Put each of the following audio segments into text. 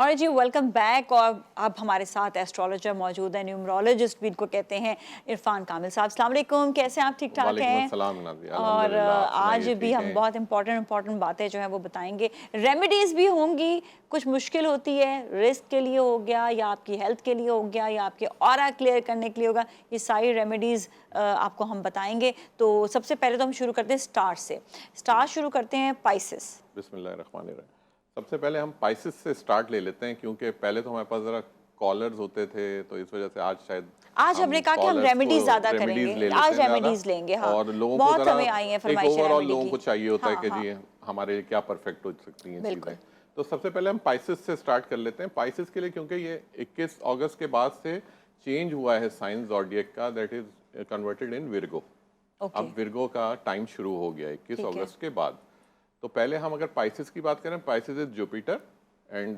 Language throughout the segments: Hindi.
और जी वेलकम बैक। और अब हमारे साथ एस्ट्रोलॉजर मौजूद है, न्यूमरोलॉजिस्ट भी इनको कहते हैं, इरफान कामिल साहब। अस्सलाम वालेकुम, कैसे हैं आप? ठीक ठाक वालेकुम हैं? अस्सलाम नाज़िया, और अल्हम्दुलिल्लाह, आप आज सुनाइए भी ठीक हम हैं? बहुत इंपॉर्टेंट बातें जो हैं वो बताएंगे। रेमेडीज़ भी होंगी, कुछ मुश्किल होती है, रिस्क के लिए हो गया या आपकी हेल्थ के लिए हो गया या आपके ऑरा क्लियर करने के लिए होगा, ये सारी रेमेडीज़ आपको हम बताएंगे। तो सबसे पहले तो हम शुरू करते हैं स्टार से। स्टार शुरू करते हैं पाइसेस। बिस्मिल्लाहिर्रहमानिर्रहीम। सबसे पहले हम पाइसेस से स्टार्ट ले लेते हैं क्योंकि पहले तो हमारे पास ज़रा कॉलर्स होते थे, तो इस वजह से आज शायद आज हम हमने कहा कि हम कॉलर्स को रेमेडीज ज्यादा रेमेडीज़ करेंगे, ले लेते आज हैं ज़्यादा, रेमेडीज लेंगे। हाँ, और लोगों को बहुत ज़रा हमें आई है एक फरमाइशें ओवरऑल रेमेडी लोगों की। को चाहिए होता है हाँ कि हाँ, जी हमारे लिए क्या परफेक्ट हो सकती हैं बिल्कुल। चीज़ें। तो सबसे पहले हम पाइसेस से स्टार्ट कर लेते हैं। पाइसेस के लिए क्योंकि ये 21 अगस्त के बाद से चेंज हुआ है साइन ज़ोडिएक का, that is converted in Virgo. Okay, अब विर्गो का टाइम शुरू हो गया 21 ठीक है। अगस्त के बाद। तो पहले हम अगर पाइसेस की बात करें, Pisces is Jupiter and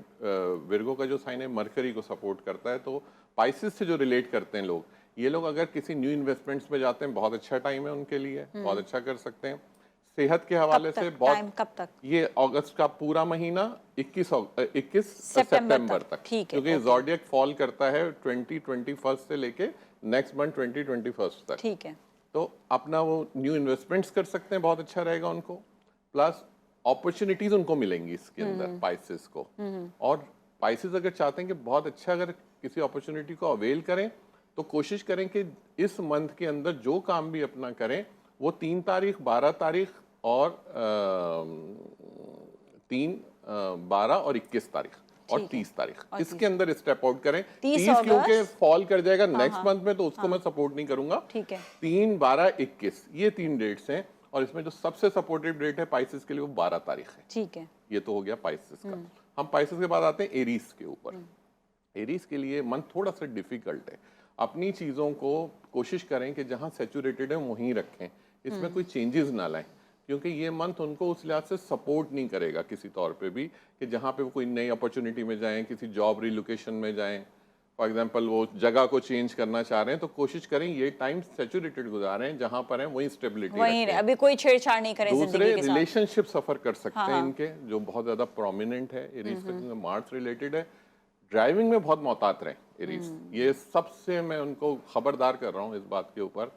Virgo का जो साइन है मरकरी को सपोर्ट करता है। तो पाइसेस से जो रिलेट करते हैं लोग, ये लोग अगर किसी न्यू इन्वेस्टमेंट्स में जाते हैं, बहुत अच्छा टाइम है उनके लिए, बहुत अच्छा कर सकते हैं। सेहत के कब हवाले से तक बहुत, टाइम, कब तक? ये अगस्त का पूरा महीना 21 सितंबर सितंबर तक, तक, ठीक है। क्योंकि ओके, जॉडियक फॉल करता है 2021 से लेके नेक्स्ट मंथ 2021 तक। ठीक है। तो अपना वो न्यू इन्वेस्टमेंट्स कर सकते हैं, बहुत अच्छा रहेगा उनको। प्लस अपॉर्चुनिटीज उनको मिलेंगी इसके अंदर पाइसेस को। और पाइसेस अगर चाहते हैं कि बहुत अच्छा अगर किसी अपॉर्चुनिटी को अवेल करें, तो कोशिश करें कि इस मंथ के अंदर जो काम भी अपना करें वो 3 तारीख, 12 तारीख और 3, 12 और 21 तारीख और ठीक है। 30 तारीख, और इसके 30 अंदर स्टेप आउट करें। 30 30 क्योंकि अगस्त। फॉल कर जाएगा हाँ नेक्स्ट हाँ मंथ में, तो उसको मैं हाँ, सपोर्ट नहीं करूंगा। ठीक है। 3, 12, 21 ये 3 डेट्स हैं, और इसमें जो सबसे सपोर्टिव डेट है पाइसेस के लिए वो 12 तारीख है। ठीक है। ये तो हो गया पाइसेस का। हम पाइसेस के बाद आते हैं एरीज के ऊपर। एरीज के लिए मंथ थोड़ा सा डिफिकल्ट है। अपनी चीज़ों को कोशिश करें कि जहाँ सेचुरेटेड है वहीं रखें, इसमें कोई चेंजेस ना लाएं, क्योंकि ये मंथ उनको उस लिहाज से सपोर्ट नहीं करेगा किसी तौर पे भी कि जहाँ पे वो कोई नई अपॉर्चुनिटी में जाएं, किसी जॉब रिलोकेशन में जाएं। फॉर एग्जांपल वो जगह को चेंज करना चाह रहे हैं, तो कोशिश करें ये टाइम सेचुरेटेड गुजारें, जहाँ पर हैं वहीं स्टेबिलिटी वहीं रखें। अभी कोई छेड़छाड़ नहीं करें दूसरे जिंदगी के साथ। रिलेशनशिप सफर कर सकते हाँ हैं हाँ, इनके, जो बहुत ज्यादा प्रोमिनेंट है एरीज तक, मार्स रिलेटेड है। ड्राइविंग में बहुत मोहतात रहें एरीज, ये सबसे मैं उनको खबरदार कर रहा हूँ इस बात के ऊपर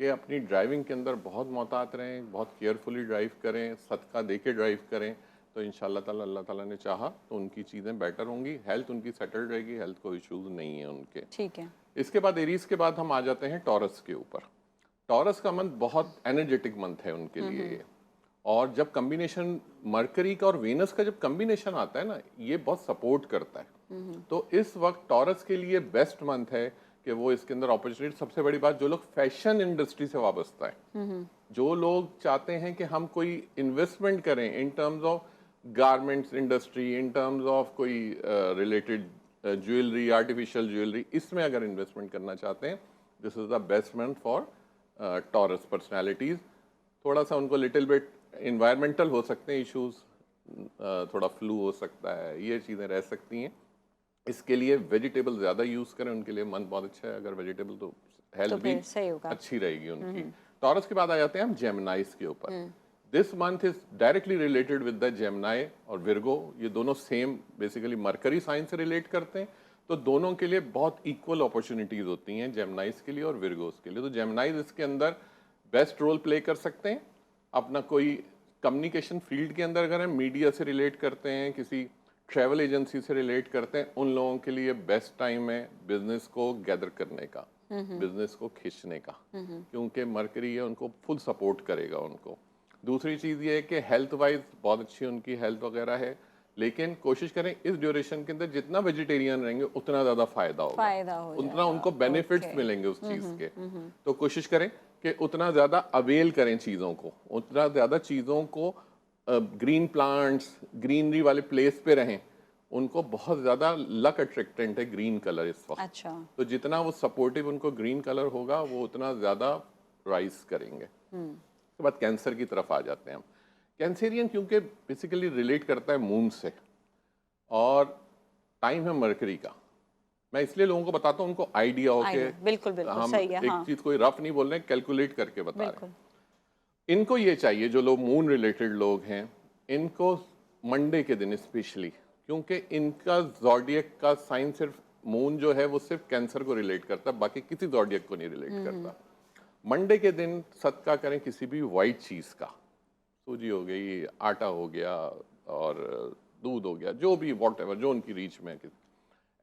कि अपनी ड्राइविंग के अंदर बहुत मोहतात रहें, बहुत केयरफुली ड्राइव करें, सदका दे के ड्राइव करें। तो इंशाल्लाह ताला अल्लाह ताला ने चाहा तो उनकी चीज़ें बेटर होंगी, हेल्थ उनकी सेटल्ड रहेगी, हेल्थ को इश्यूज नहीं है उनके। ठीक है। इसके बाद एरीज के बाद हम आ जाते हैं टॉरस के ऊपर। टॉरस का मंथ बहुत एनर्जेटिक मंथ है उनके लिए ये। और जब कम्बिनेशन मरकरी का और वेनस का जब कम्बिनेशन आता है ना, ये बहुत सपोर्ट करता है। तो इस वक्त टॉरस के लिए बेस्ट मंथ है कि वो इसके अंदर अपॉर्चुनिटी। सबसे बड़ी बात, जो लोग फैशन इंडस्ट्री से वाबस्ता है, जो लोग चाहते हैं कि हम कोई इन्वेस्टमेंट करें in terms of garments industry, in terms of कोई रिलेटेड ज्वेलरी, आर्टिफिशियल ज्वेलरी, इसमें अगर इन्वेस्टमेंट करना चाहते हैं, this is the best month for taurus personalities. थोड़ा सा उनको लिटिल बिट इन्वायरमेंटल हो सकते हैं इश्यूज, थोड़ा फ्लू हो सकता है, ये चीज़ें रह सकती हैं। इसके लिए वेजिटेबल ज़्यादा यूज़ करें, उनके लिए मंथ बहुत अच्छा है अगर वेजिटेबल, तो हेल्थ तो भी फिर सही होगा। अच्छी रहेगी उनकी। टॉरस के बाद आ जाते हैं हम जेमिनाइज के ऊपर। This month is directly related with the Gemini और विर्गो, ये दोनों सेम बेसिकली मरकरी साइन से रिलेट करते हैं। तो दोनों के लिए बहुत इक्वल अपॉर्चुनिटीज होती हैं, जेमिनाइज के लिए और विर्गोस के लिए। तो जेमिनाइज इसके अंदर बेस्ट रोल प्ले कर सकते हैं। अपना कोई कम्युनिकेशन फील्ड के अंदर अगर हम मीडिया से रिलेट करते हैं, किसी ट्रैवल एजेंसी से रिलेट करते हैं, उन लोगों के लिए बेस्ट टाइम है बिजनेस को गैदर करने का, बिजनेस को खींचने का, क्योंकि मरकरी है उनको फुल सपोर्ट करेगा उनको। दूसरी चीज़ ये है कि हेल्थ वाइज बहुत अच्छी उनकी हेल्थ वगैरह है, लेकिन कोशिश करें इस ड्यूरेशन के अंदर जितना वेजिटेरियन रहेंगे उतना ज़्यादा फायदा होगा, हो उतना जाएगा। उनको बेनिफिट्स ओके। मिलेंगे उस चीज़ के। तो कोशिश करें कि उतना ज़्यादा अवेल करें चीज़ों को, उतना ज़्यादा चीज़ों को, ग्रीन प्लांट्स, ग्रीनरी वाले प्लेस पे रहें। उनको बहुत ज़्यादा लक अट्रैक्टेंट है ग्रीन कलर इस वक्त। अच्छा। तो जितना वो सपोर्टिव उनको ग्रीन कलर होगा, वो उतना ज़्यादा राइज करेंगे। उसके बाद कैंसर की तरफ आ जाते हैं हम। कैंसेरियन क्योंकि बेसिकली रिलेट करता है मून से, और टाइम है मरकरी का। मैं इसलिए लोगों को बताता हूँ, उनको आइडिया हो कि बिल्कुल बिल्कुल हम सही है। एक हाँ, चीज़ कोई रफ नहीं बोल रहे हैं, कैलकुलेट करके बता रहे बिल्कुल। हैं। इनको ये चाहिए, जो लोग मून रिलेटेड लोग हैं, इनको मंडे के दिन स्पेशली, क्योंकि इनका ज़ोडिएक का साइन सिर्फ मून जो है वो सिर्फ कैंसर को रिलेट करता है, बाकी किसी ज़ोडिएक को नहीं रिलेट करता। मंडे के दिन सदका करें किसी भी वाइट चीज़ का, सूजी हो गई, आटा हो गया और दूध हो गया, जो भी वॉट एवर जो उनकी रीच में है,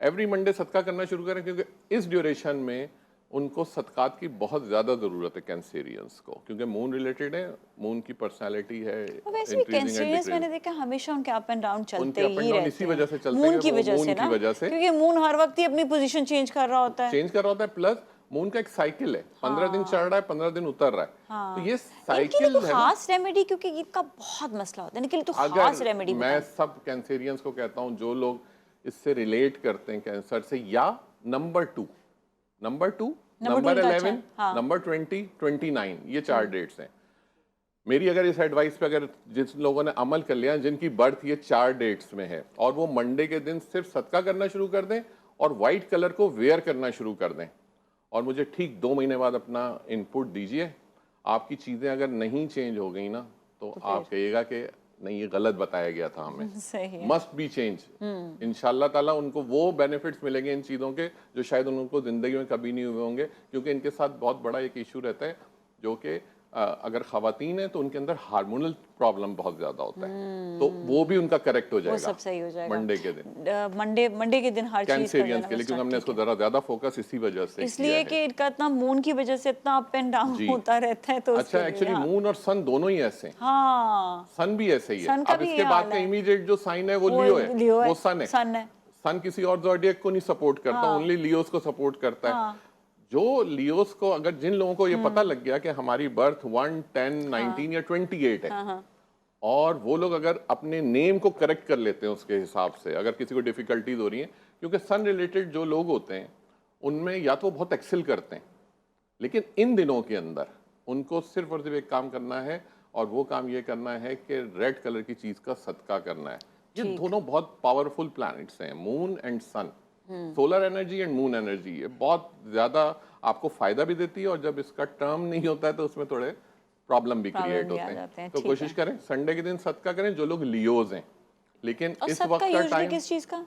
एवरी मंडे सदका करना शुरू करें, क्योंकि इस ड्यूरेशन में उनको सदकात की बहुत ज़्यादा ज़रूरत है कैंसेरियंस को, क्योंकि मून रिलेटेड है, मून की पर्सनालिटी है। वैसे भी कैंसेरियंस मैंने देखा हमेशा उनके अप एंड डाउन चलते ही रहते हैं, इसी वजह से चलते मून हैं, की वजह से ना, क्योंकि मून हर वक्त ही अपनी पोजीशन चेंज कर रहा होता है, प्लस मून का एक साइकिल है, 15 दिन चढ़ रहा है, 15 दिन उतर रहा है। हाँ। तो ये इनके साइकिल लिए तो है। खास रेमेडी, क्योंकि इनका बहुत मसला होता है, इनके लिए तो खास रेमेडी मैं सब कैंसेरियंस को कहता हूँ जो लोग इससे रिलेट करते हैं कैंसर से, या नंबर 2, नंबर 11, नंबर 20, 29, ये 4 डेट्स हैं। मेरी अगर इस एडवाइस पे अगर जिस लोगों ने अमल कर लिया, जिनकी बर्थ ये 4 डेट्स में है, और वो मंडे के दिन सिर्फ सदका करना शुरू कर दें और वाइट कलर को वेयर करना शुरू कर दें, और मुझे ठीक 2 महीने बाद अपना इनपुट दीजिए। आपकी चीज़ें अगर नहीं चेंज हो गई ना, तो आप कहिएगा कि नहीं ये गलत बताया गया था हमें, मस्ट बी चेंज। इंशाल्लाह ताला उनको वो बेनिफिट्स मिलेंगे इन चीज़ों के जो शायद उनको ज़िंदगी में कभी नहीं हुए होंगे, क्योंकि इनके साथ बहुत बड़ा एक इशू रहता है, जो कि अगर खवातीन है तो उनके अंदर हार्मोनल प्रॉब्लम बहुत ज्यादा होता है, तो वो भी उनका करेक्ट हो जाएगा, वो सब सही हो जाएगा मंडे के दिन। मंडे के दिन हर चीज कैंसेरियंस के लिए, क्योंकि हमने इसको जरा ज्यादा फोकस इसी वजह से इसलिए कि इनका इतना मून की वजह से इतना अप एंड डाउन होता रहता है, तो अच्छा एक्चुअली मून और सन दोनों ही ऐसे हैं। हाँ, सन भी ऐसे ही है। अब इसके बाद का इमीडिएट जो साइन है वो लियो है, वो सन है। सन किसी और ज़ोडिएक को नहीं सपोर्ट करता, ओनली लियोस को सपोर्ट करता है। जो लियोस को, अगर जिन लोगों को ये पता लग गया कि हमारी बर्थ 1, 10, 19 या 28 है, और वो लोग अगर अपने नेम को करेक्ट कर लेते हैं उसके हिसाब से, अगर किसी को डिफिकल्टीज हो रही हैं, क्योंकि सन रिलेटेड जो लोग होते हैं उनमें या तो बहुत एक्सेल करते हैं, लेकिन इन दिनों के अंदर उनको सिर्फ और सिर्फ एक काम करना है, और वो काम ये करना है कि रेड कलर की चीज का सदका करना है। ये दोनों बहुत पावरफुल प्लैनेट्स हैं, moon and sun. Solar energy and moon energy, ये बहुत ज्यादा आपको फायदा भी देती है, और जब इसका टर्म नहीं होता है तो उसमें थोड़े प्रॉब्लम भी क्रिएट होते हैं। तो कोशिश करें संडे के दिन सदका करें जो लोग लियोज हैं, लेकिन इस वक्त का टाइम किस चीज का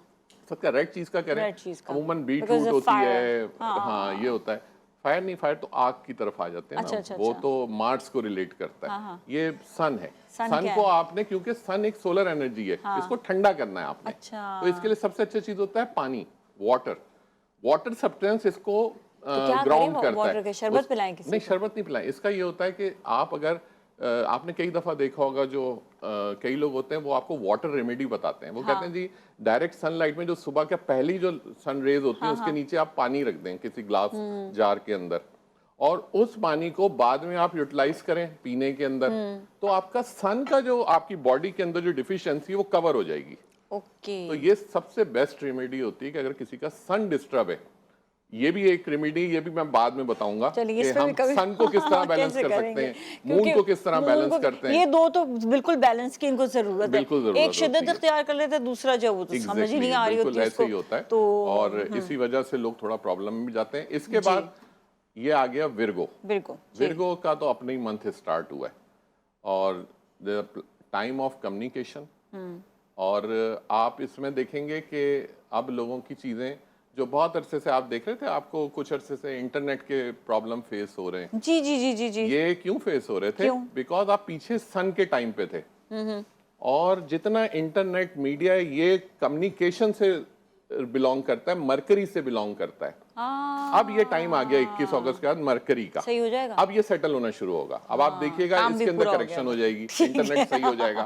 सदका रेड चीज का करें। अमूमन बीटरूट होती है, हाँ ये होता है। फायर नहीं, फायर तो आग की तरफ आ जाते हैं ना, वो तो मार्स को रिलेट करता है। ये सन है, सन को आपने, क्योंकि सन एक सोलर एनर्जी है, इसको ठंडा करना है आपने। तो इसके लिए सबसे अच्छा चीज होता है पानी, वाटर सब्सटेंस इसको ग्राउंड करता है। शरबत पिलाएं किसी नहीं, शरबत नहीं पिलाएं। इसका ये होता है कि आप अगर आपने कई दफा देखा होगा, जो कई लोग होते हैं वो आपको वाटर रेमेडी बताते हैं। वो कहते हैं जी डायरेक्ट सनलाइट में जो सुबह के पहली जो सन रेज होती है उसके नीचे आप पानी रख दें किसी ग्लास जार के अंदर, और उस पानी को बाद में आप यूटिलाइज करें पीने के अंदर, तो आपका सन का जो आपकी बॉडी के अंदर जो डिफिशियंसी है वो कवर हो जाएगी। तो ये सबसे बेस्ट रेमेडी होती है कि अगर किसी का सन डिस्टर्ब है, ये भी एक रेमेडी, ये भी मैं बाद में बताऊंगा कि हम सन को किस तरह बैलेंस कर सकते हैं, मून को किस तरह बैलेंस करते हैं। ये दो तो बिल्कुल बैलेंस की इनको जरूरत है, एक शिद्दत इख्तियार कर लेते हैं, दूसरा जो वो तो समझ ही नहीं आ रही होती ऐसे ही होता है, तो और इसी वजह से लोग थोड़ा प्रॉब्लम में भी जाते हैं। इसके बाद ये आ गया विर्गो का तो अपने ही मंथ स्टार्ट हुआ है, और टाइम ऑफ कम्युनिकेशन, और आप इसमें देखेंगे कि अब लोगों की चीजें जो बहुत अरसे से आप देख रहे थे, आपको कुछ अरसे से इंटरनेट के प्रॉब्लम फेस हो रहे हैं। जी। ये क्यों फेस हो रहे थे? बिकॉज आप पीछे सन के टाइम पे थे, और जितना इंटरनेट मीडिया ये कम्युनिकेशन से बिलोंग करता है, मरकरी से बिलोंग करता है। अब ये टाइम आ गया 21 अगस्त के बाद मरकरी का, सही हो जाएगा। अब ये सेटल होना शुरू होगा। अब आप देखिएगा इसके अंदर करेक्शन हो जाएगी, इंटरनेट सही हो जाएगा,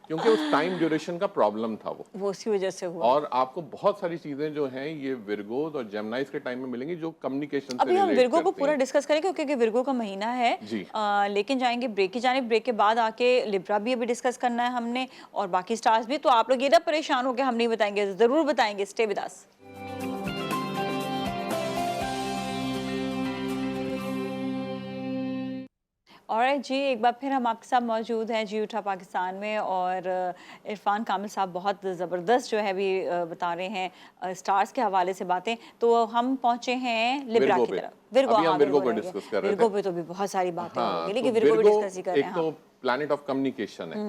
क्योंकि उस टाइम ड्यूरेशन का प्रॉब्लम था वो उसी वजह से हुआ। और आपको बहुत सारी चीजें जो हैं ये विर्गोस और जेमिनाइज के टाइम में मिलेंगी जो कम्युनिकेशन से अभी हम विर्गो को पूरा डिस्कस करेंगे क्योंकि विर्गो का महीना है जी। लेकिन जाएंगे ब्रेक की जानिब। ब्रेक के बाद आके लिब्रा भी अभी डिस्कस करना है हमने, और बाकी स्टार्स भी। तो आप लोग ये ना परेशान हो के हम नहीं बताएंगे, जरूर बताएंगे। Stay with us. और जी एक बार फिर हम आपके साथ मौजूद हैं जी उठा पाकिस्तान में, और इरफान कामिल साहब बहुत ज़बरदस्त जो है भी बता रहे हैं स्टार्स के हवाले से बातें। तो हम पहुंचे हैं लिब्रा की तरफ। विर्गो पे डिस्कस कर रहे थे। विर्गो पे तो भी बहुत सारी बातें होंगी, लेकिन विर्गो पे डिस्कस ही कर रहे हैं। एक तो प्लैनेट ऑफ कम्युनिकेशन है,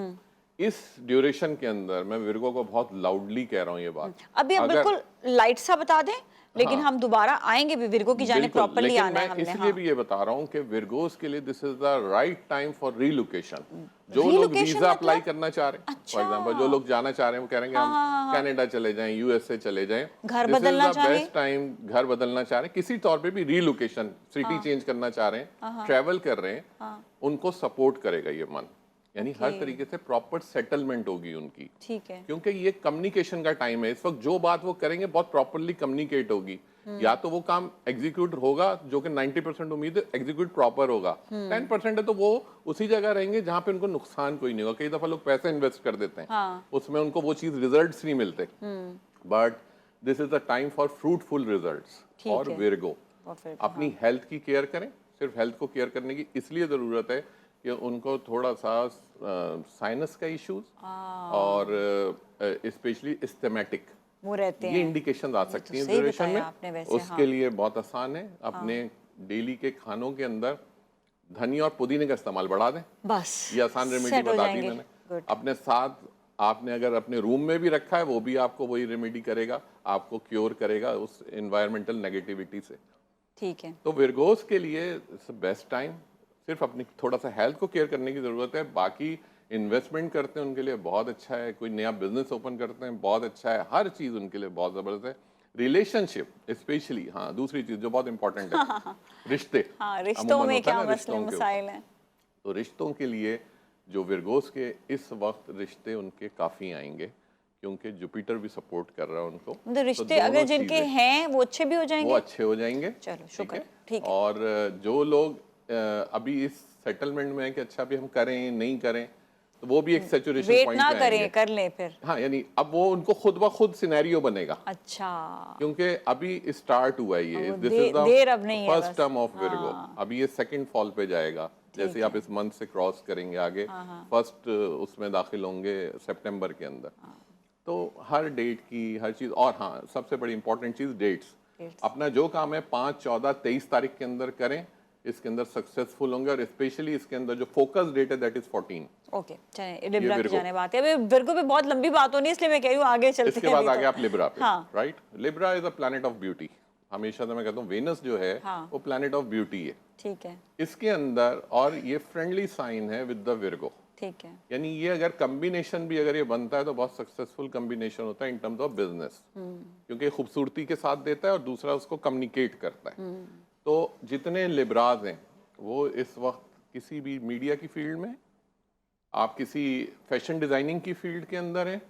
इस ड्यूरेशन के अंदर मैं विर्गो को बहुत लाउडली कह रहा हूँ ये बात। अभी आप बिल्कुल लाइट सा बता दें, लेकिन हम दोबारा आएंगे भी विर्गो की जाने, बिल्कुल, प्रॉपर्ली लेकिन आना है मैं हमने। इसलिए भी ये बता रहा हूँ कि विर्गोस के लिए this is the right time for relocation. जो लोग Relocation वीजा अप्लाई मतलब? करना चाह रहे हैं, फॉर अच्छा। एग्जांपल जो लोग जाना चाह रहे हैं वो कह रहे हैं कि हम कनाडा चले जाएं, यूएसए चले जाएं, घर दिस इज बदलना द चाहें? Best time. घर बदलना चाह रहे हैं, किसी तौर पे भी रीलोकेशन, सिटी चेंज करना चाह रहे हैं, ट्रैवल कर रहे हैं, उनको सपोर्ट करेगा ये मन। यानी हर तरीके से प्रॉपर सेटलमेंट होगी उनकी, ठीक है। क्योंकि ये कम्युनिकेशन का टाइम है। इस वक्त जो बात वो करेंगे बहुत प्रॉपरली कम्युनिकेट होगी। या तो वो काम एग्जीक्यूट होगा, जो कि 90% उम्मीद है एग्जीक्यूट प्रॉपर होगा, 10% है तो वो उसी जगह रहेंगे जहां पे उनको नुकसान कोई नहीं होगा। कई दफा लोग पैसे इन्वेस्ट कर देते हैं, उसमें उनको वो चीज रिजल्ट्स नहीं मिलते, but this is the time for fruitful results. और विर्गो अपनी हेल्थ की केयर करें। सिर्फ हेल्थ को केयर करने की इसलिए जरूरत है कि उनको थोड़ा सा साइनस का इश्यूज और स्पेशली इस्थेमेटिक वो रहते ये हैं, इंडिकेशन आ सकती हैं सही ड्यूरेशन बताया में। आपने वैसे। उसके लिए बहुत आसान है, अपने डेली के खानों के अंदर धनिया और पुदीने का इस्तेमाल बढ़ा दें। बस ये आसान रेमेडी set हो बता दी जाएंगे। मैंने। Good. अपने साथ आपने अगर अपने रूम में भी रखा है, वो भी आपको वही रेमेडी करेगा, आपको क्योर करेगा उस एनवायरमेंटल नेगेटिविटी से। ठीक है। तो विर्गोस के लिए बेस्ट टाइम, सिर्फ अपनी थोड़ा सा हेल्थ को केयर करने की जरूरत है। बाकी इन्वेस्टमेंट करते हैं उनके लिए बहुत अच्छा है, कोई नया बिजनेस ओपन करते हैं बहुत अच्छा है, हर चीज उनके लिए बहुत जबरदस्त है। रिलेशनशिप स्पेशली, हाँ दूसरी चीज जो बहुत इंपॉर्टेंट है, रिश्ते। हाँ, रिश्तों अमूमन में होता है क्या ना मसले रिश्तों के मसाइल हैं? तो रिश्तों के लिए जो विर्गोस के इस वक्त रिश्ते उनके काफी आएंगे, क्योंकि जुपिटर भी सपोर्ट कर रहा है उनको। मतलब तो रिश्ते दोनों अगर जिनके चीजें हैं वो अच्छे भी हो वो जाएंगे। अच्छे हो जाएंगे। चलो, ठीक शुक्र। है। ठीक है। और जो लोग अभी इस सेटलमेंट में है कि अच्छा अभी हम करें नहीं करें, तो वो भी एक सेचुरेशन वेट पॉइंट ना पे आएंगे। करें, कर लें फिर। हाँ, यानी अब वो उनको खुद ब खुद सिनेरियो बनेगा, अच्छा, क्योंकि अभी स्टार्ट हुआ है ये। वो दिस इज देर द अब नहीं है फर्स्ट बस। Term of Virgo. अभी ये सेकंड फॉल पे जाएगा, जैसे आप इस मंथ से क्रॉस करेंगे आगे, फर्स्ट उसमें दाखिल होंगे सितंबर के अंदर। तो हर डेट की हर चीज, और हाँ सबसे बड़ी इंपॉर्टेंट चीज डेट्स। अपना जो काम है 5, 14, 23 तारीख के अंदर करें, इसके अंदर सक्सेसफुल होंगे। और स्पेशली इसके अंदर जो फोकस डेट है दैट इज 14। ओके, चलिए लिब्रा की विर्गो। जाने बात है। अभी विर्गो पे बहुत लंबी बात होनी है, इसलिए मैं कह रही हूँ आगे चलते हैं। इसके बाद अभी आगे तो। आप लिब्रा पे। हाँ। Right, Libra is a planet of beauty. हमेशा से मैं कहता हूँ वेनस जो है वो प्लैनेट ऑफ ब्यूटी है। ठीक है। इसके अंदर, और ये फ्रेंडली साइन है विद द विर्गो। ठीक है। यानी ये अगर कम्बिनेशन भी अगर ये बनता है तो बहुत सक्सेसफुल कम्बिनेशन होता है इन टर्म्स ऑफ बिजनेस, क्योंकि खूबसूरती के साथ देता है और दूसरा उसको कम्युनिकेट करता है। तो जितने लिब्राज हैं वो इस वक्त किसी भी मीडिया की फील्ड में, आप किसी फैशन डिजाइनिंग की फील्ड के अंदर हैं,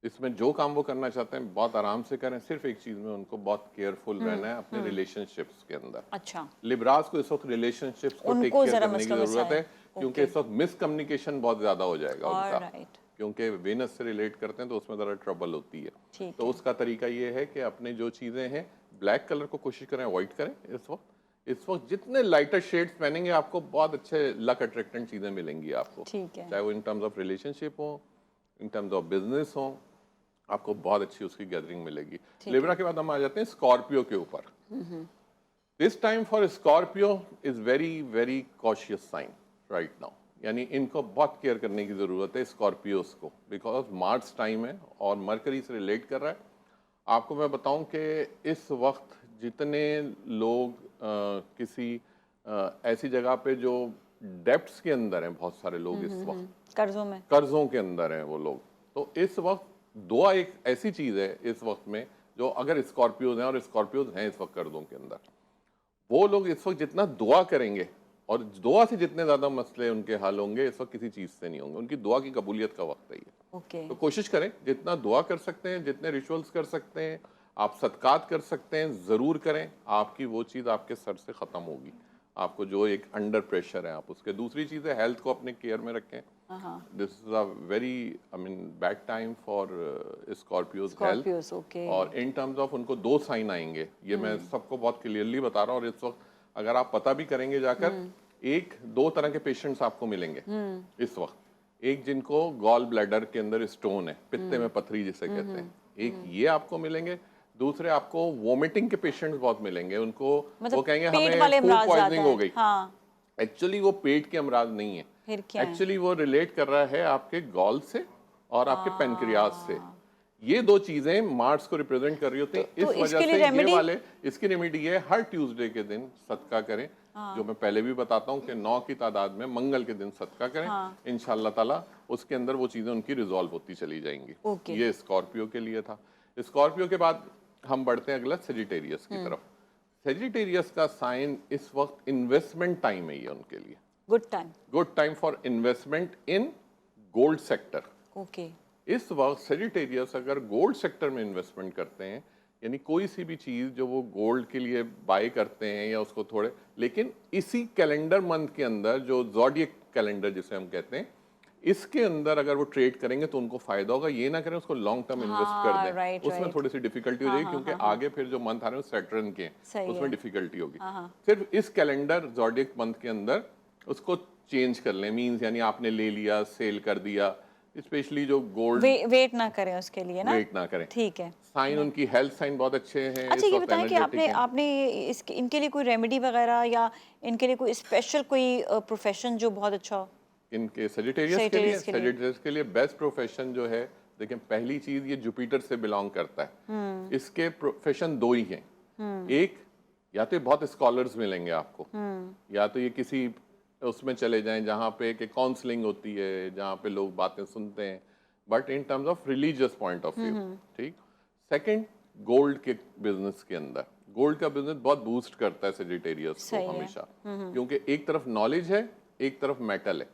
इसमें जो काम वो करना चाहते हैं बहुत आराम से करें। सिर्फ एक चीज में उनको बहुत केयरफुल रहना है अपने रिलेशनशिप्स के अंदर। अच्छा, लिब्रास को इस वक्त रिलेशनशिप्स को टेक उनको केयर जरा करने की मसला जरूरत है, मसाइल। क्योंकि इस वक्त मिसकम्युनिकेशन बहुत ज्यादा हो जाएगा उनका, ऑलराइट। क्योंकि वेनस से रिलेट करते हैं तो उसमें जरा ट्रबल होती है। ठीक तो उसका तरीका ये है कि अपने जो चीजें हैं, ब्लैक कलर को कोशिश करें अवॉइड करें। इस वक्त जितने लाइटर शेड्स पहनेंगे आपको बहुत अच्छे लक अट्रैक्टेंट चीजें मिलेंगी आपको। ठीक है। चाहे वो इन टर्म्स ऑफ रिलेशनशिप हो, इन टर्म्स ऑफ बिजनेस हो, आपको बहुत अच्छी उसकी गैदरिंग मिलेगी। लिब्रा के बाद हम आ जाते हैं स्कॉर्पियो के ऊपर। This time for Scorpio is very very cautious sign right now. यानी इनको बहुत केयर करने की जरूरत है स्कॉर्पियोस को, बिकॉज मार्च टाइम है और मरकरी से रिलेट कर रहा है। आपको मैं बताऊं कि इस वक्त जितने लोग किसी ऐसी जगह पे जो डेप्ट्स के अंदर हैं, बहुत सारे लोग इस वक्त कर्जों के अंदर हैं वो लोग, तो इस वक्त दुआ एक ऐसी चीज है इस वक्त में, जो अगर स्कॉर्पियोज हैं और स्कॉर्पियोज हैं इस वक्त कर्जों के अंदर, वो लोग इस वक्त जितना दुआ करेंगे और दुआ से जितने ज्यादा मसले उनके हल होंगे, इस वक्त किसी चीज से नहीं होंगे। उनकी दुआ की कबूलियत का वक्त है ये। तो कोशिश करें जितना दुआ कर सकते हैं, जितने रिचुअल्स कर सकते हैं, आप सदकात कर सकते हैं, जरूर करें। आपकी वो चीज आपके सर से खत्म होगी, आपको जो एक अंडर प्रेशर है आप उसके। दूसरी चीज है हेल्थ को अपने केयर में रखें। This is a very bad time for Scorpios health. और इन टर्म्स ऑफ उनको 2 साइन आएंगे, ये मैं सबको बहुत क्लियरली बता रहा हूँ। और इस वक्त अगर आप पता भी करेंगे जाकर, 1-2 तरह के पेशेंट्स आपको मिलेंगे इस वक्त। एक जिनको गॉल ब्लैडर के अंदर स्टोन है, पित्ते में पथरी जिसे कहते हैं, एक ये आपको मिलेंगे। दूसरे आपको वोमिटिंग के पेशेंट्स बहुत मिलेंगे, उनको वो कहेंगे हमें फूड पॉइजनिंग हो गई। एक्चुअली वो पेट के अमराज नहीं है, फिर क्या है? एक्चुअली वो रिलेट कर रहा है आपके गॉल से और आपके पेनक्रियाज से। ये दो चीजें मार्स को रिप्रेजेंट कर रही होती हैं। तो इस वजह इसके लिए से ये रेमेडी? वाले, इसकी रेमेडी है हर ट्यूसडे के दिन सदका करें, जो मैं पहले भी बताता हूँ कि 9 की तादाद में मंगल के दिन सदका करें, इंशाल्लाह ताला उसके अंदर वो चीजें उनकी रिजॉल्व होती चली जाएंगी। ओके। ये स्कॉर्पियो के लिए था। स्कॉर्पियो के बाद हम बढ़ते हैं अगला सेजिटेरियस की तरफ। सेजिटेरियस का साइन इस वक्त इन्वेस्टमेंट टाइम है, ये उनके लिए good time. Good time for investment in gold sector. Okay. इस वक्त सेजिटेरियस अगर गोल्ड सेक्टर में इन्वेस्टमेंट करते हैं, यानी कोई सी भी चीज़ जो वो गोल्ड के लिए बाय करते हैं या उसको थोड़े, लेकिन इसी कैलेंडर मंथ के अंदर जो ज़ोडिएक कैलेंडर जिसे हम कहते हैं, इसके अंदर अगर वो ट्रेड करेंगे तो उनको फायदा होगा। ये ना करें उसको लॉन्ग टर्म इन्वेस्ट कर दें, राइट, उसमें राइट। थोड़ी सी डिफिकल्टी हो जाएगी, क्योंकि आगे फिर जो मंथ आ रहे हैं सैटर्न के, सही है। उसमें डिफिकल्टी होगी। सिर्फ इस कैलेंडर ज़ोडिएक मंथ के अंदर उसको चेंज कर लें, मीन्स यानी आपने ले लिया, सेल कर दिया, स्पेशली जो गोल्ड वेट ना करें उसके लिए ना, वेट ना करें। ठीक है। साइन उनकी हेल्थ साइन बहुत अच्छे हैं। अच्छा, इस ये वक्त बताएं कि energetic आपने हैं। आपने इनके लिए कोई रेमेडी वगैरह या इनके लिए कोई स्पेशल कोई प्रोफेशन जो बहुत अच्छा हो? इनके सेजिटेरियस के लिए, Sagittarius के लिए। सेजिटेरियस के लिए बेस्ट प्रोफेशन जो है, देखिए पहली चीज ये जुपिटर से बिलोंग करता है। इसके प्रोफेशन दो ही हैं। एक, या तो बहुत स्कॉलर्स मिलेंगे आपको, या तो ये किसी उसमें चले जाएं जहाँ पे कि काउंसलिंग होती है, जहाँ पे लोग बातें सुनते हैं, but in terms of religious point of view. ठीक। सेकंड, गोल्ड के बिजनेस के अंदर, गोल्ड का बिजनेस बहुत बूस्ट करता है सेजिटेरियस सही को है। हमेशा, क्योंकि एक तरफ नॉलेज है, एक तरफ मेटल है,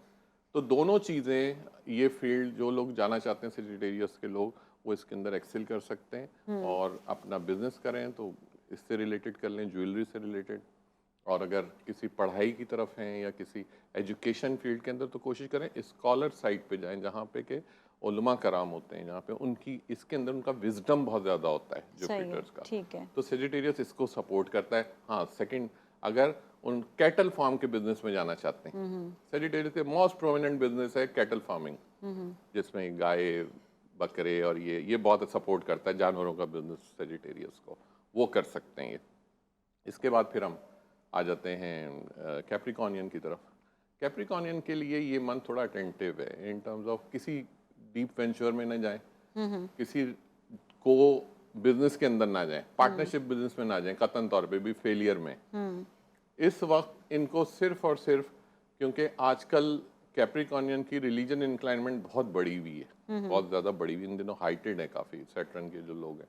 तो दोनों चीज़ें, ये फील्ड जो लोग जाना चाहते हैं सेजिटेरियस के लोग, वो इसके अंदर एक्सेल कर सकते हैं और अपना बिजनेस करें तो इससे रिलेटेड कर लें, ज्वेलरी से रिलेटेड। और अगर किसी पढ़ाई की तरफ हैं या किसी एजुकेशन फील्ड के अंदर, तो कोशिश करें स्कॉलर साइड पे जाएं, जहाँ पे के उलमा कराम होते हैं, जहाँ पे उनकी इसके अंदर उनका विजडम बहुत ज़्यादा होता है जुपिटर्स का। ठीक है। तो सेजिटेरियस इसको सपोर्ट करता है। हाँ, सेकंड, अगर उन कैटल फार्म के बिजनेस में जाना चाहते हैं, सेजिटेरियस के मोस्ट प्रोमिनेंट बिजनेस है कैटल फार्मिंग, जिसमें गाय बकरे और ये बहुत सपोर्ट करता है जानवरों का बिजनेस सेजिटेरियस को, वो कर सकते हैं ये। इसके बाद फिर हम आ जाते हैं कैप्रिकॉनियन की तरफ। कैप्रिकॉनियन के लिए ये मंथ थोड़ा अटेंटिव है इन टर्म्स ऑफ किसी डीप वेंचर में ना जाएं, किसी को बिजनेस के अंदर ना जाएं, पार्टनरशिप बिजनेस में ना जाएं, कतन तौर पे भी फेलियर में। इस वक्त इनको सिर्फ और सिर्फ, क्योंकि आजकल कैप्रिकॉनियन की रिलीजन इंक्लाइनमेंट बहुत बढ़ी हुई है, बहुत ज़्यादा बढ़ी हुई, इन दिनों हाइटेड है काफ़ी सैटर्न के जो लोग हैं,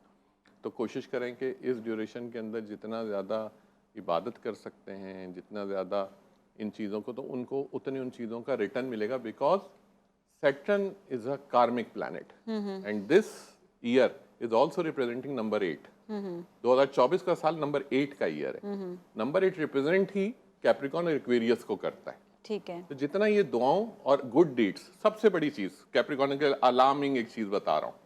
तो कोशिश करें कि इस ड्यूरेशन के अंदर जितना ज़्यादा इबादत कर सकते हैं, जितना ज़्यादा इन चीज़ों को, तो उनको उतने उन चीज़ों का रिटर्न मिलेगा, बिकॉज सैटर्न इज अ कार्मिक planet and this year is also representing number 8। 2024 का साल नंबर 8 का ईयर है। नंबर 8 रिप्रेजेंट ही कैप्रिकॉन और एक्वेरियस को करता है। ठीक है। तो जितना ये दुआओं और गुड डीड्स, सबसे बड़ी चीज़ कैप्रिकॉन के अलार्मिंग एक चीज़ बता रहा हूँ,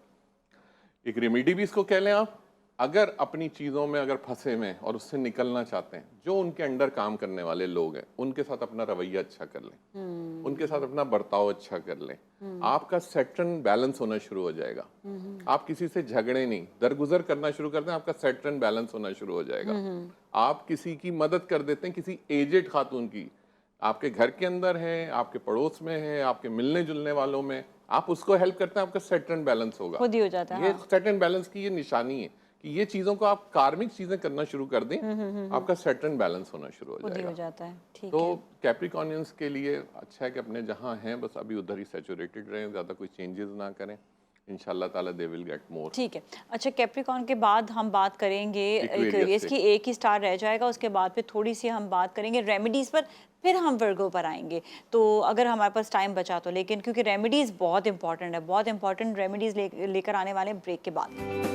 एक रेमेडी भी इसको कह लें आप, अगर अपनी चीज़ों में अगर फंसे में और उससे निकलना चाहते हैं, जो उनके अंडर काम करने वाले लोग हैं उनके साथ अपना रवैया अच्छा कर लें, उनके साथ अपना बर्ताव अच्छा कर लें, आपका सैटर्न बैलेंस होना शुरू हो जाएगा। आप किसी से झगड़े नहीं, दरगुजर करना शुरू करते हैं, आपका सैटर्न बैलेंस होना शुरू हो जाएगा। आप किसी की मदद कर देते हैं, किसी एजेड खातून की, आपके घर के अंदर है, आपके पड़ोस में है, आपके मिलने जुलने वालों में, आप उसको हेल्प करते हैं, आपका सैटर्न बैलेंस होगा, खुद ही हो जाता है। ये सैटर्न बैलेंस की ये निशानी है कि ये चीजों को आप कार्मिक चीजें करना शुरू कर दें, आपका सैटर्न बैलेंस होना शुरू हो खुद ही हो जाएगा। जाता है। ठीक तो है। कैप्रिकॉनियंस के लिए अच्छा है कि अपने जहां हैं बस अभी उधर ही सैचुरेटेड रहें, ज्यादा कोई चेंजेस ना करें, इंशाल्लाह ताला दे विल गेट मोर। ठीक है। अच्छा, कैप्रिकॉन के बाद हम बात करेंगे एक्वेरियस की, एक ही स्टार रह जाएगा, उसके बाद फिर थोड़ी सी हम बात करेंगे रेमेडीज़ पर, फिर हम वर्गो पर आएंगे, तो अगर हमारे पास टाइम बचा तो। लेकिन क्योंकि रेमेडीज़ बहुत इंपॉर्टेंट है, बहुत इंपॉर्टेंट रेमेडीज़ लेकर आने वाले हैं ब्रेक के बाद।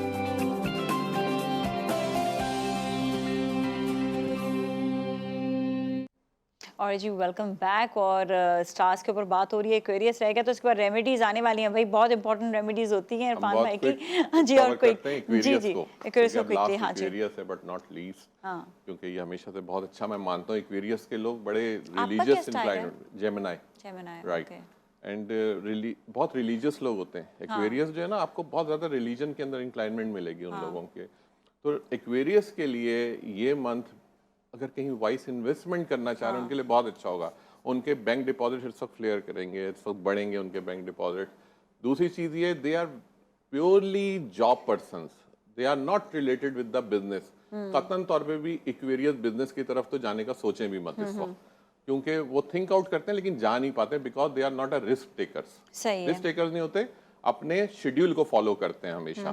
और जी वेलकम बैक। और स्टार्स के ऊपर बात हो रही है, एक्वेरियस रहेगा तो उसके बाद रेमेडीज आने वाली हैं भाई, बहुत इंपॉर्टेंट रेमेडीज होती हैं इरफान भाई की। जी, और क्विक, जी जी एक्वेरियस को क्विकली। हाँ जी, एक्वेरियस है बट नॉट लीस्ट, हाँ, क्योंकि ये हमेशा से बहुत अच्छा मैं मानता हूँ, एक्वेरियस के लोग बड़े क्या रिलीजियस style है? Inclined, Gemini, Gemini, right, okay. And बहुत रिलीजियस लोग होते हैं। एक्वेरियस जो है ना, आपको बहुत ज़्यादा रिलीजन के अंदर इंक्लाइनमेंट मिलेगी उन लोगों के। तो एक्वेरियस के लिए ये मंथ अगर कहीं वाइस इन्वेस्टमेंट करना चाह रहे हैं उनके लिए बहुत अच्छा होगा। उनके बैंक डिपॉजिट इस वक्त फ्लेयर करेंगे, इस वक्त बढ़ेंगे उनके बैंक डिपॉजिट। दूसरी चीज़ ये, they are purely job persons, they are not related with the business. कतन तौर पे भी इक्वेरियस बिजनेस की तरफ तो जाने का सोचें भी मत इस वक्त, क्योंकि वो थिंक आउट करते हैं लेकिन जा नहीं पाते, because they are not a risk takers. सही है। रिस्क टेकर्स नहीं होते, अपने शेड्यूल को फॉलो करते हैं हमेशा।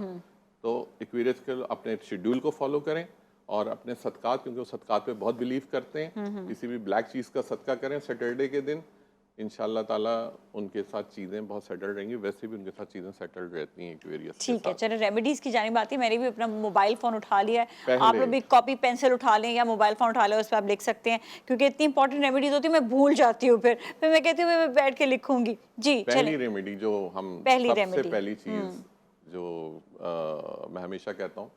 तो इक्वेरियस के अपने शेड्यूल को फॉलो करें और अपने सदकात, क्योंकि वो सदकात पे बहुत बिलीव करते हैं, किसी भी ब्लैक चीज़ का सदका करें सैटरडे के दिन, इंशाल्लाह ताला उनके साथ चीज़ें बहुत सेटल रहेंगी। वैसे भी उनके साथ चीज़ें सेटल रहती हैं एक्वेरियस के ठीक है, साथ। चलो रेमेडीज की जानिब आती है। मैंने भी अपना मोबाइल फ़ोन उठा लिया है, पहले- आप लोग भी कॉपी पेंसिल उठा लें या मोबाइल फ़ोन उठा लें, उस पर आप लिख सकते हैं, क्योंकि इतनी इंपॉर्टेंट रेमेडीज होती है मैं भूल जाती हूँ, फिर मैं कहती हूँ मैं बैठ के लिखूंगी। जी पहली चलें। रेमेडी जो हम पहली सबसे रेमेडी। पहली चीज़ जो मैं हमेशा कहता हूँ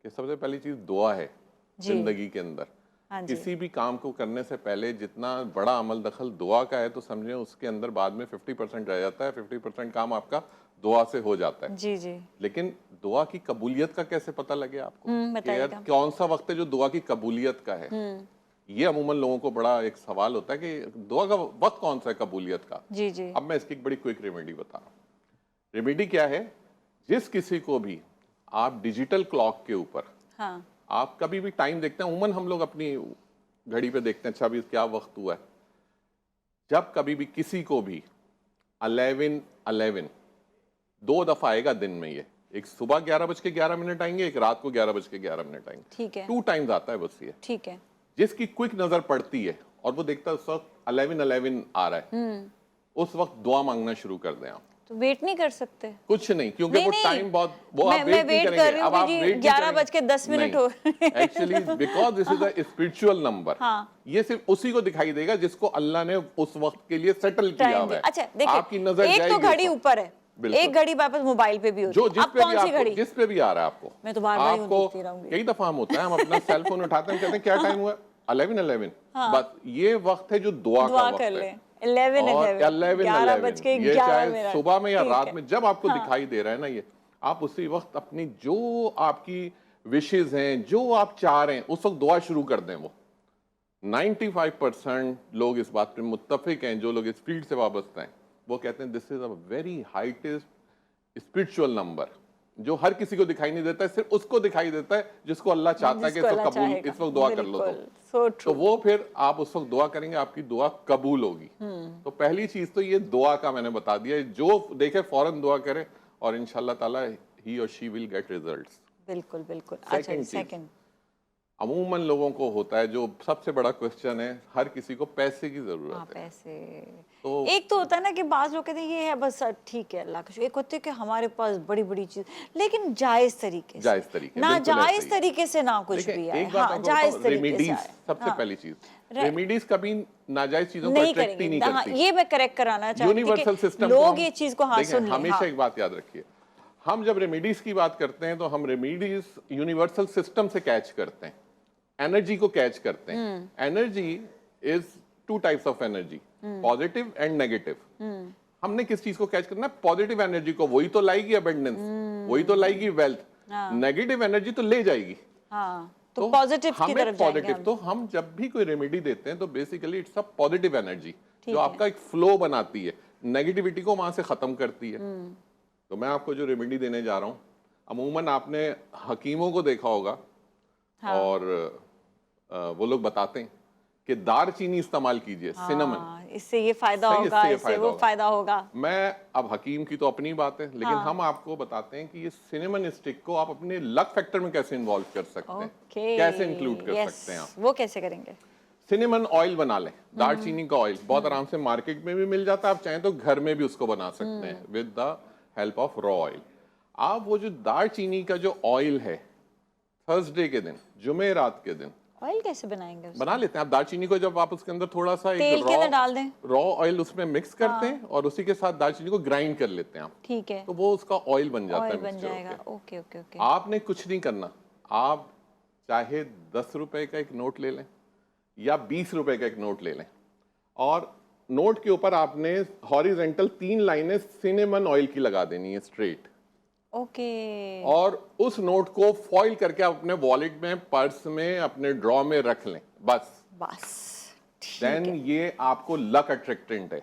कि सबसे पहली चीज़ दुआ है जी। जिंदगी के अंदर। हाँ जी। किसी भी काम को करने से पहले जितना बड़ा अमल दखल दुआ का है, तो समझे उसके अंदर बाद में 50% रह जाता है, 50% काम आपका दुआ से हो जाता है। जी जी। लेकिन दुआ की कबूलियत का कैसे पता लगे आपको कि बताइएगा। यार कौन सा वक्त है जो दुआ की कबूलियत का है? ये अमूमन लोगों को बड़ा एक सवाल होता है कि दुआ का वक्त कौन सा है कबूलियत का। जी जी। अब मैं इसकी एक बड़ी क्विक रेमेडी बता रहा हूँ। रेमेडी क्या है? जिस किसी को भी आप डिजिटल क्लॉक के ऊपर, हाँ आप कभी भी टाइम देखते हैं, उमन हम लोग अपनी घड़ी पे देखते हैं अच्छा अभी क्या वक्त हुआ है। जब कभी भी किसी को भी 11:11 दो दफा आएगा दिन में, ये एक सुबह 11:11 आएंगे, एक रात को 11:11 आएंगे, ठीक है। 2 टाइम्स आता है बस ये। ठीक है। जिसकी क्विक नजर पड़ती है और वो देखता है उस वक्त 11:11 आ रहा है, उस वक्त दुआ मांगना शुरू कर दें आप। तो वेट नहीं कर सकते? कुछ नहीं, क्योंकि नहीं, वो नहीं। टाइम बहुत वो मैं आप वेट नहीं वेट कर करेंगे। रही हूँ अब आप कि वेट 11:10 हो actually because this is a spiritual number. हाँ। ये सिर्फ उसी को दिखाई देगा जिसको अल्लाह ने उस वक्त के लिए सेटल किया हुआ है। अच्छा देखिए, आपकी नजर एक तो जाएगी घड़ी उस वक्त। ऊपर है, बिल्कुल। एक घड़ी वापस मोबाइल पे भी होती जो है। जिस अब पे कौन भी सी आपको घड़ी? जिस पे भी आ रहा है आपको, मैं तो बार-बार यूं आपको देखती रहूंगी। कई दफा हम होता है, हम अपना सेल फोन उठाते हैं, कहते हैं क्या टाइम हुआ? 11:11। बस ये वक्त है जो दुआ का वक्त कर है। लें। 11:11 11:11 ये चाहे सुबह में या ठीक रात है। में जब आपको दिखाई दे रहा है ना, ये आप उसी वक्त अपनी जो आपकी विशेज हैं, जो आप चाह रहे हैं, उस वक्त दुआ शुरू कर दें। वो 95% लोग इस बात पे मुत्तफिक हैं, जो लोग इस फील्ड से वाबस्ता हैं, वो कहते हैं this is a very highest spiritual number, जो हर किसी को दिखाई नहीं देता है, सिर्फ उसको दिखाई देता है जिसको अल्लाह चाहता है कि जिसको इस वक्त अल्लाह कबूल, चाहेगा। इस वक्त दुआ कर लो। So तो true। वो फिर आप उस वक्त दुआ करेंगे, आपकी दुआ कबूल होगी। तो पहली चीज तो ये दुआ का मैंने बता दिया, जो देखे फौरन दुआ करे और इंशाल्लाह ताला ही और शी विल गेट रिजल्ट्स। बिल्कुल बिल्कुल। अच्छा Second चीज, सेकंड, अमूमन लोगों को होता है, जो सबसे बड़ा क्वेश्चन है, हर किसी को पैसे की हाँ जरूरत है। पैसे। तो एक तो होता है ना कि बाज लोग कहते हैं ये है बस ठीक है अल्लाह का शुक्र, एक होते है कि हमारे पास बड़ी बड़ी चीज, लेकिन जायज तरीके से, जायज तरीके, ना बिल्कुल ऐसे जायज ही। तरीके से ना कुछ देखिए, भी आए। एक बात हाँ आपको जायज बताऊं, तरीके से रेमेडीज आए। सबसे हाँ, पहली चीज, रेमेडीज कभी नाजायज चीजों को नहीं अट्रैक्ट ही नहीं करेंगे। हाँ करती। ये मैं करेक्ट कराना चाहती हूँ यूनिवर्सल कि सिस्टम लोग ये चीज को हाँ सुन लें। हमेशा हाँ। एक बात याद रखिए, हम जब रेमेडीज की बात करते हैं तो हम रेमेडीज यूनिवर्सल सिस्टम से कैच करते हैं, एनर्जी को कैच करते हैं। Energy is 2 types of energy, positive and negative. हमने किस चीज को कैच करना है? पॉजिटिव एनर्जी को, वही तो लाएगी अबंडेंस, वही तो लाएगी वेल्थ। नेगेटिव एनर्जी तो ले जाएगी। हाँ तो पॉजिटिव की तरफ जाएंगे पॉजिटिव हम। तो हम जब भी कोई रेमेडी देते हैं तो basically it's a positive energy, जो है। आपका एक फ्लो बनाती है, नेगेटिविटी को वहां से खत्म करती है। तो मैं आपको जो रेमेडी देने जा रहा हूँ, अमूमन आपने हकीमों को देखा होगा। हाँ। और वो लोग बताते हैं कि दारचीनी इस्तेमाल कीजिए, सिनेमन। इससे ये फायदा सही, होगा, इससे ये इससे फायदा वो होगा। फायदा होगा। मैं अब हकीम की तो अपनी बात है, लेकिन हम आपको बताते हैं कि ये सिनेमन स्टिक को आप अपने लक फैक्टर में कैसे इन्वॉल्व कर सकते हैं, कैसे इंक्लूड कर सकते हैं आप। वो कैसे करेंगे? सिनेमन ऑयल बना लें, दालचीनी का ऑयल बहुत आराम से मार्केट में भी मिल जाता है, आप चाहें तो घर में भी उसको बना सकते हैं with the help of raw oil. आप वो जो दालचीनी का जो ऑयल है, थर्सडे के दिन, जुमेरात के दिन ऑयल कैसे बनाएंगे उसको? बना लेते हैं। आप दालचीनी को जब आप उसके अंदर थोड़ा सा तेल के अंदर डाल दें, रॉ ऑयल उसमें मिक्स करते हैं और उसी के साथ दालचीनी को ग्राइंड कर लेते हैं आप, ठीक है, तो वो उसका ऑयल बन जाता है, ऑयल बन मिक्सचर जाएगा। होके। Okay okay okay. आपने कुछ नहीं करना, आप चाहे 10 रुपए का एक नोट ले लें या 20 रुपए का एक नोट ले लें, और नोट के ऊपर आपने हॉरिजेंटल 3 लाइनें सिनेमन ऑयल की लगा देनी है स्ट्रेट। ओके। और उस नोट को फॉइल करके आप अपने वॉलेट में, पर्स में, अपने ड्रॉ में रख लें, बस। बस ठीक देन है। ये आपको लक अट्रैक्टेंट है।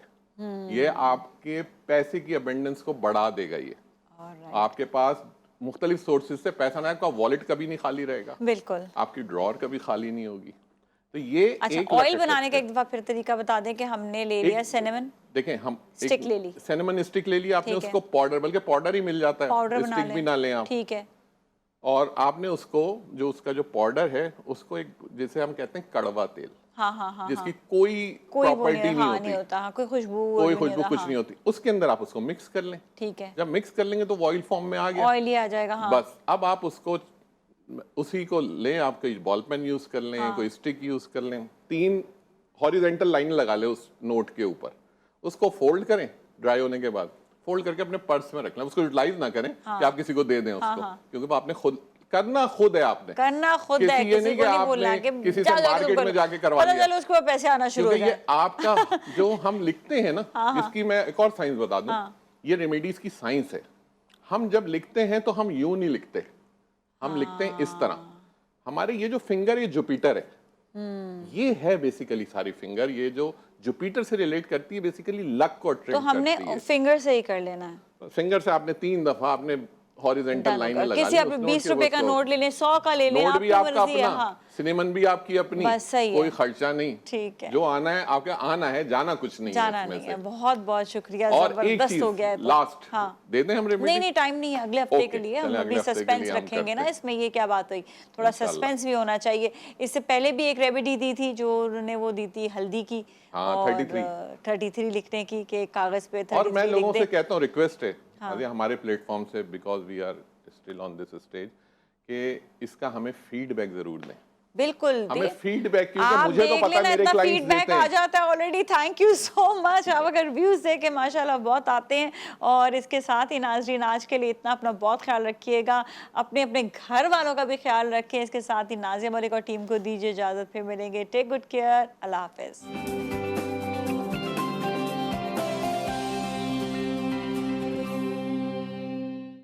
ये आपके पैसे की अबेंडेंस को बढ़ा देगा। ये Alright, आपके पास मुख्तलिफ सोर्सेज से पैसा ना, आपका वॉलेट कभी नहीं खाली रहेगा, बिल्कुल। आपकी ड्रॉअर कभी खाली नहीं होगी। तो ये अच्छा, एक ऑयल लक बनाने का अट्रैक्टर एक दफा फिर तरीका बता दें कि हमने ले लिया सिनेमन देखें, हम स्टिक ले ली, सिनेमन स्टिक ले लिया आपने, ठीक है। उसको पाउडर, बल्कि पाउडर ही मिल जाता पाउडर है, बना स्टिक भी लें, ना लें आप। ठीक है। और आपने उसको, जो उसका जो पाउडर है, उसको एक, जैसे हम कहते हैं कड़वा तेल, हाँ हाँ हाँ जिसकी हाँ। कोई कोई वो प्रॉपर्टी नहीं हाँ, होती, नहीं होता, हाँ, कोई खुशबू कोई नहीं खुशबू होता, कुछ हाँ, नहीं होती, उसके अंदर आप उसको मिक्स कर लें। ठीक है। जब मिक्स कर लेंगे तो ऑयल फॉर्म में आ गया, ऑयल ही आ जाएगा, हाँ। बस। अब आप उसको, उसी को लें, आप कोई बॉल पेन यूज कर लें, हाँ। कोई स्टिक यूज कर लें, 3 हॉरिजेंटल लाइन लगा लें उस नोट के ऊपर, उसको फोल्ड करें, ड्राई होने के बाद फोल्ड करके अपने पर्स में रख लें। उसको यूटिलाइज ना करें कि आप किसी को दे दें उसको, क्योंकि वो आपने खुद करना, खुद है आपने करना खुद है, ये नहीं किसी को नहीं बोलना आपने कि किसी से जाओ जाके मार्केट तुम में करो। जाके करवा पता लिया, चलो उसको पैसे आना शुरू हो क्योंकि ये जाए। आपका जो हम लिखते हैं ना, इसकी मैं एक और साइंस बता दूं, ये रेमेडीज की साइंस है। हम जब लिखते हैं तो हम यूं नहीं लिखते, हम लिखते हैं इस तरह। हमारे ये जो फिंगर, ये जुपिटर है, ये है बेसिकली सारी फिंगर, ये जो जुपिटर से रिलेट करती है, बेसिकली लक को तो अट्रैक्ट हमने करती है। फिंगर से ही कर लेना है। फिंगर से आपने 3 दफा आपने हॉरिजेंटल लाइन में लगा किसी ली, आप उस नोट 20 के रुपए का ऊपर। नोट ले लें, 100 का ले लें, नोट भी आपकी आपका मर्जी है, अपना, हाँ। सिनेमन भी आपकी अपनी, बस सही है। कोई खर्चा नहीं, ठीक है। जो आना है आपके आना है, जाना कुछ नहीं जाना है इसमें नहीं से। है। बहुत बहुत शुक्रिया, और एक जबरदस्त चीज हो गया है तो। लास्ट, हाँ। दे दें हम रेमेडी? नहीं नहीं, टाइम नहीं है, अगले हफ्ते के Okay, लिए हम चलें, अभी अगले हफ्ते के सस्पेंस लिए हम रखेंगे ना करते हैं। इसमें। ये क्या बात हुई, थोड़ा इंशाल्लाह। सस्पेंस भी होना चाहिए। इससे पहले भी एक रेमेडी दी थी जो उन्होंने वो दी थी हल्दी की, हाँ, और 33 लिखने की, कि कागज पे 33 और मैं लोगों लिख से दे। कहता हूँ, रिक्वेस्ट है अभी हमारे प्लेटफॉर्म से, because we are still on this stage, कि इसका हमें फीडबैक जरूर दें। बिल्कुल हमें फीडबैक, क्योंकि आप मुझे तो देख पता लेना, मेरे इतना क्लाइंट्स फीडबैक देते आ हैं। जाता है already. Thank you so much. आप अगर व्यूज देखे माशाल्लाह बहुत आते हैं। और इसके साथ ही नाजरीन, आज के लिए इतना, अपना बहुत ख्याल रखिएगा, अपने अपने घर वालों का भी ख्याल रखें। इसके साथ ही नाज़िया मलिक और टीम को दीजिए इजाजत, फिर मिलेंगे। टेक गुड केयर, अल्लाह हाफिज।